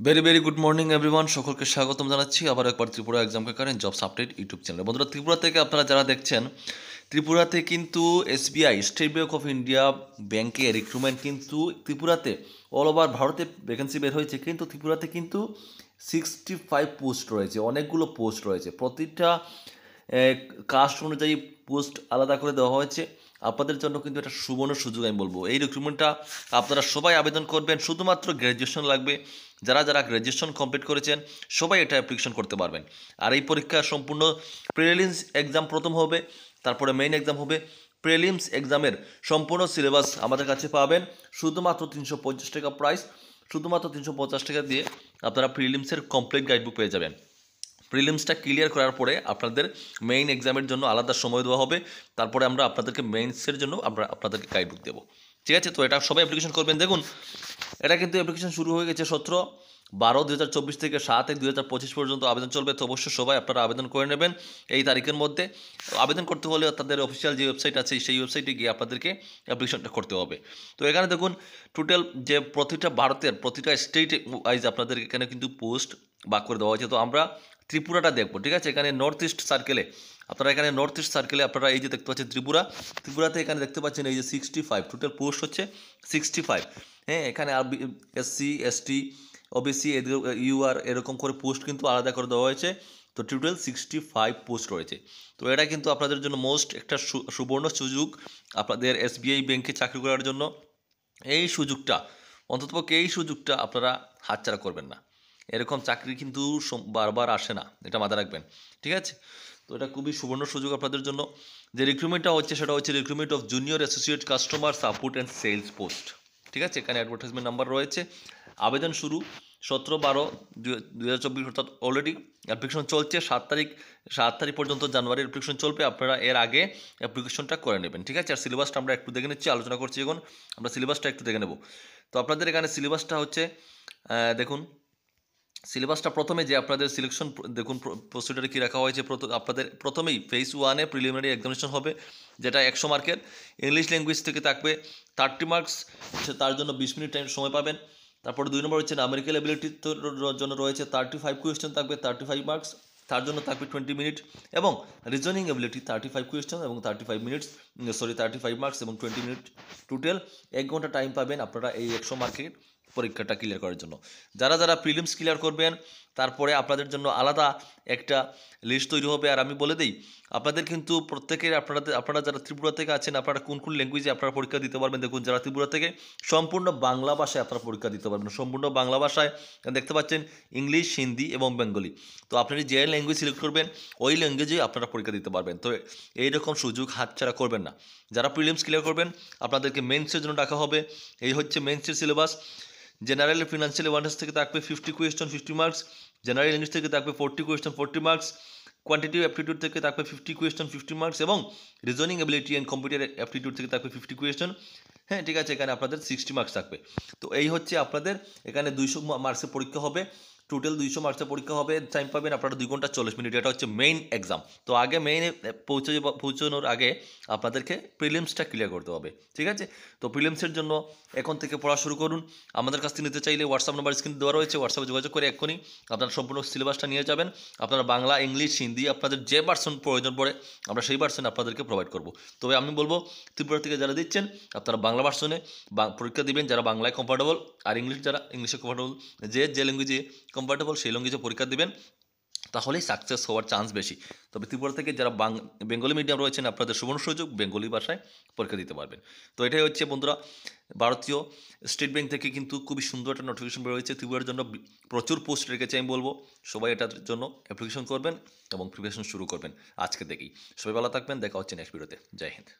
Very good morning everyone, সকলকে স্বাগতম জানাচ্ছি আবার একবার Tripura exam current jobs update YouTube channel. বন্ধুরা, ত্রিপুরা থেকে আপনারা যারা দেখছেন, ত্রিপুরাতে কিন্তু SBI state bank of India ব্যাংকে রিক্রুটমেন্ট কিন্তু ত্রিপুরাতে অল ওভার ভারতে ভ্যাকেন্সি বের হয়েছে, কিন্তু ত্রিপুরাতে কিন্তু 65 পোস্ট রয়েছে, অনেকগুলো পোস্ট রয়েছে। প্রতিটা কাস্ট অনুযায়ী পোস্ট আলাদা করে দেওয়া হয়েছে। আপনাদের জন্য কিন্তু এটা সুবর্ণ সুযোগ আমি বলবো। এই রিক্রুটমেন্টটা আপনারা সবাই আবেদন করবেন, শুধুমাত্র গ্র্যাজুয়েশন লাগবে। যারা যারা গ্র্যাজুয়েশন কমপ্লিট করেছেন সবাই এটা অ্যাপ্লিকেশন করতে পারবেন। আর এই পরীক্ষা সম্পূর্ণ প্রিলিমস এক্সাম প্রথম হবে, তারপরে মেইন এক্সাম হবে। প্রিলিমস এক্সামের সম্পূর্ণ সিলেবাস আমাদের কাছে পাবেন শুধুমাত্র 350 টাকা প্রাইস। শুধুমাত্র 350 টাকা দিয়ে আপনারা প্রিলিমসের কমপ্লিট গাইডবুক পেয়ে যাবেন। প্রিলিমসটা ক্লিয়ার করার পরে আপনাদের মেইন এক্সামের জন্য আলাদা সময় দেওয়া হবে। তারপরে আমরা আপনাদেরকে মেইনসের জন্য আমরা আপনাদেরকে গাইডবুক দেবো। ঠিক আছে, তো এটা সবাই অ্যাপ্লিকেশন করবেন। দেখুন, এটা কিন্তু অ্যাপ্লিকেশন শুরু হয়ে গেছে 17/12/2024 থেকে 7/1/2025 পর্যন্ত আবেদন চলবে। তো অবশ্যই সবাই আপনারা আবেদন করে নেবেন এই তারিখের মধ্যে। আবেদন করতে হলে তাদের অফিসিয়াল যে ওয়েবসাইট আছে সেই ওয়েবসাইটে গিয়ে আপনাদেরকে অ্যাপ্লিকেশনটা করতে হবে। তো এখানে দেখুন, টোটাল যে প্রতিটা ভারতের প্রতিটা স্টেট ওয়াইজ আপনাদের এখানে কিন্তু পোস্ট ভাগ করে দেওয়া হয়েছে। তো আমরা ত্রিপুরাটা দেখবো। ঠিক আছে, এখানে নর্থ ইস্ট সার্কেলে আপনারা এই যে দেখতে পাচ্ছেন ত্রিপুরাতে এখানে দেখতে পাচ্ছেন এই যে 65 টোটাল পোস্ট হচ্ছে 65। হ্যাঁ, এখানে আর SC ST OBC UR এরকম করে পোস্ট কিন্তু আলাদা করে দেওয়া হয়েছে। তো টোটাল 65 পোস্ট রয়েছে। তো এটা কিন্তু আপনাদের জন্য মোস্ট একটা সুবর্ণ সুযোগ আপনাদের SBI ব্যাংকে চাকরি করার জন্য। এই সুযোগটা অন্ততপক্ষে এই সুযোগটা আপনারা হাতছাড়া করবেন না। এরকম চাকরি কিন্তু বারবার আসে না, এটা মাথায় রাখবেন। ঠিক আছে, তো এটা খুবই সুবর্ণ সুযোগ আপনাদের জন্য। যে রিক্রুটমেন্টটা হচ্ছে সেটা হচ্ছে recruitment of junior associate customer support and sales post. ঠিক আছে, এখানে অ্যাডভার্টাইজমেন্ট নাম্বার রয়েছে। আবেদন শুরু 17/12/2024, অর্থাৎ অলরেডি অ্যাপ্লিকেশন চলছে। 7 তারিখ পর্যন্ত জানুয়ারির অ্যাপ্লিকেশন চলবে। আপনারা এর আগে অ্যাপ্লিকেশনটা করে নেবেন। ঠিক আছে, আর সিলেবাসটা আমরা একটু দেখে নিচ্ছি, আলোচনা করছি এখন। আমরা সিলেবাসটা একটু দেখে নেব। তো আপনাদের এখানে সিলেবাসটা হচ্ছে, দেখুন সিলেবাসটা প্রথমে যে আপনাদের সিলেকশন দেখুন প্রসিডিউরে কী রাখা হয়েছে। আপনাদের প্রথমেই ফেজ 1-এ প্রিলিমিনারি এক্সামিনেশন হবে, যেটা 100 মার্কের। ইংলিশ ল্যাঙ্গুয়েজ থেকে থাকবে 30 মার্কস, তার জন্য 20 মিনিট টাইম সময় পাবেন। তারপরে 2 নম্বর হচ্ছে আমেরিকান এবিলিটির জন্য রয়েছে 35 কোয়েশ্চেন থাকবে, 35 মার্কস, তার জন্য থাকবে 20 মিনিট। এবং রিজনিং এবিলিটি 35 কোয়েশ্চেন এবং 35 মার্কস এবং 20 মিনিট। টোটাল 1 ঘন্টা টাইম পাবেন আপনারা এই 100 মার্কের পরীক্ষাটা ক্লিয়ার করার জন্য। যারা যারা প্রিলিমস ক্লিয়ার করবেন, তারপরে আপনাদের জন্য আলাদা একটা লিস্ট তৈরি হবে। আর আমি বলে দিই, আপনাদের কিন্তু প্রত্যেকের আপনারা যারা ত্রিপুরা থেকে আছেন, আপনারা কোন কোন ল্যাঙ্গুয়েজে আপনারা পরীক্ষা দিতে পারবেন। দেখুন, যারা ত্রিপুরা থেকে সম্পূর্ণ বাংলা ভাষায় আপনারা পরীক্ষা দিতে পারবেন, সম্পূর্ণ বাংলা ভাষায় দেখতে পাচ্ছেন ইংলিশ, হিন্দি এবং বেঙ্গলি। তো আপনি যে ল্যাঙ্গুয়েজ সিলেক্ট করবেন ওই ল্যাঙ্গুয়েজেই আপনারা পরীক্ষা দিতে পারবেন। তো এইরকম সুযোগ হাতছাড়া করবেন না। যারা প্রিলিমস ক্লিয়ার করবেন আপনাদেরকে মেন্সের জন্য ডাকা হবে। এই হচ্ছে মেন্সের সিলেবাস। জেনারেল ফিনান্সিয়াল অ্যাওয়ারনেস থেকে থাকবে 50 কোয়েশ্চন 50 মার্কস। জেনারেল ইংলিশ থেকে থাকবে 40 কোয়েশ্চন 40 মার্কস। কোয়ান্টিটিভ অ্যাপটিটিউড থেকে থাকবে 50 কোয়েশ্চন 50 মার্কস এবং reasoning ability and computer aptitude থেকে থাকবে 50 কোয়েশ্চন। হ্যাঁ, ঠিক আছে, এখানে আপনাদের 60 মার্কস থাকবে। তো এই হচ্ছে আপনাদের এখানে 200 মার্কসের পরীক্ষা হবে। টোটাল 200 মার্কসের পরীক্ষা হবে। টাইম পাবেন আপনারা 2 ঘন্টা 40 মিনিট। এটা হচ্ছে মেইন এক্সাম। তো আগে মেইনে পৌঁছানোর আগে আপনাদেরকে প্রিলিমসটা ক্লিয়ার করতে হবে। ঠিক আছে, তো প্রিলিমসের জন্য এখন থেকে পড়া শুরু করুন। আমাদের কাছ থেকে নিতে চাইলে হোয়াটসঅ্যাপ নাম্বার স্ক্রিন দেওয়া রয়েছে, হোয়াটসঅ্যাপে যোগাযোগ করে এক্ষুনি আপনারা সম্পূর্ণ সিলেবাসটা নিয়ে যাবেন। আপনারা বাংলা, ইংলিশ, হিন্দি আপনাদের যে ভার্সন প্রয়োজন পড়ে আমরা সেই ভার্সন আপনাদেরকে প্রোভাইড করব। তবে আমি বলবো, ত্রিপুরা থেকে যারা দিচ্ছেন আপনারা বাংলা ভার্সনে পরীক্ষা দিবেন, যারা বাংলায় কমফর্টেবল। আর যারা ইংলিশে কমফর্টেবল, যে ল্যাঙ্গুয়েজে কমফর্টেবল সেই ল্যাঙ্গুয়েজে পরীক্ষা দিবেন, তাহলেই সাকসেস হওয়ার চান্স বেশি। তবে ত্রিপুরা থেকে যারা বেঙ্গলি মিডিয়াম রয়েছেন আপনাদের সুবর্ণ সুযোগ, বেঙ্গলি ভাষায় পরীক্ষা দিতে পারবেন। তো এটাই হচ্ছে বন্ধুরা, ভারতীয় স্টেট ব্যাংক থেকে কিন্তু খুবই সুন্দর একটা নোটিফিকেশন বেরোয়েছে। ত্রিপুরার জন্য প্রচুর পোস্ট রেখেছে। আমি বলবো সবাই এটার জন্য অ্যাপ্লিকেশন করবেন এবং প্রিপারেশন শুরু করবেন আজকে থেকেই। সবাই ভালো থাকবেন, দেখা হচ্ছে নেক্সট ভিডিওতে। জয় হিন্দ।